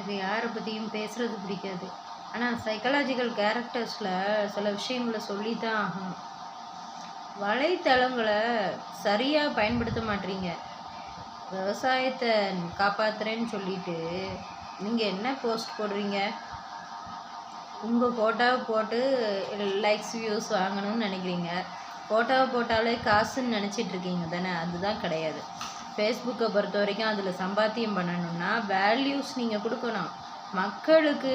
எனக்கு யாரை பற்றியும் பேசுகிறது பிடிக்காது. ஆனால் சைக்காலஜிக்கல் கேரக்டர்ஸில் சில விஷயங்களை சொல்லி தான் ஆகணும். வலைத்தளங்களை சரியாக பயன்படுத்த மாட்டீங்க. விவசாயத்தை காப்பாற்றுறேன்னு சொல்லிட்டு நீங்கள் என்ன போஸ்ட் போடுறீங்க? உங்கள் ஃபோட்டோவை போட்டு லைக்ஸ் வியூஸ் வாங்கணும்னு நினைக்கிறீங்க. ஃபோட்டோவை போட்டாலே காசுன்னு நினச்சிட்ருக்கீங்க தானே? அதுதான் கிடையாது. ஃபேஸ்புக்கை பொறுத்த வரைக்கும் அதில் சம்பாத்தியம் பண்ணணுன்னா வேல்யூஸ் நீங்கள் கொடுக்கணும். மக்களுக்கு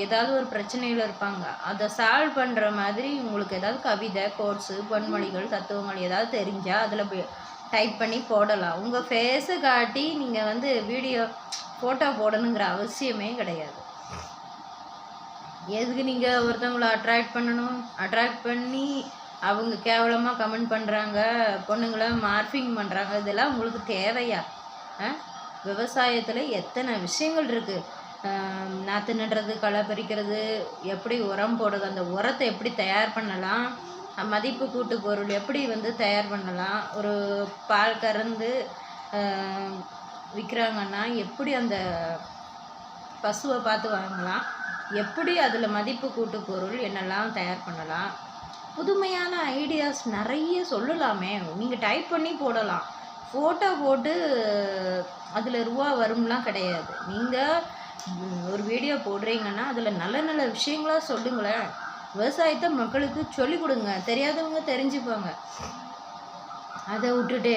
ஏதாவது ஒரு பிரச்சனையில் இருப்பாங்க, அதை சால்வ் பண்ணுற மாதிரி உங்களுக்கு ஏதாவது கவிதை, கோட்ஸு, பொன்மொழிகள், தத்துவங்கள் ஏதாவது தெரிஞ்சால் அதில் டைப் பண்ணி போடலாம். உங்கள் ஃபேஸை காட்டி நீங்கள் வீடியோ ஃபோட்டோ போடணுங்கிற அவசியமே கிடையாது. எதுக்கு நீங்கள் ஒருத்தவங்களை அட்ராக்ட் பண்ணணும்? அட்ராக்ட் பண்ணி அவங்க கேவலமாக கமெண்ட் பண்ணுறாங்க, பொண்ணுங்களை மார்ஃபிங் பண்ணுறாங்க, இதெல்லாம் உங்களுக்கு தேவையா? விவசாயத்தில் எத்தனை விஷயங்கள் இருக்குது. நாற்று நடுறது, களை பறிக்கிறது, எப்படி உரம் போடுறது, அந்த உரத்தை எப்படி தயார் பண்ணலாம், மதிப்பு கூட்டு பொருள் எப்படி தயார் பண்ணலாம், ஒரு பால் கறந்து விற்கிறாங்கன்னா எப்படி அந்த பசுவை பார்த்து வாங்கலாம், எப்படி அதில் மதிப்பு கூட்டு பொருள் என்னெல்லாம் தயார் பண்ணலாம், புதுமையான ஐடியாஸ் நிறைய சொல்லலாமே. நீங்கள் டைப் பண்ணி போடலாம். ஃபோட்டோ போட்டு அதில் ரூபா வரும்லாம் கிடையாது. நீங்கள் ஒரு வீடியோ போடுறீங்கன்னா அதில் நல்ல நல்ல விஷயங்களாக சொல்லுங்களேன். விவசாயத்தை மக்களுக்கு சொல்லிக் கொடுங்க, தெரியாதவங்க தெரிஞ்சுப்பாங்க. அதை விட்டுட்டு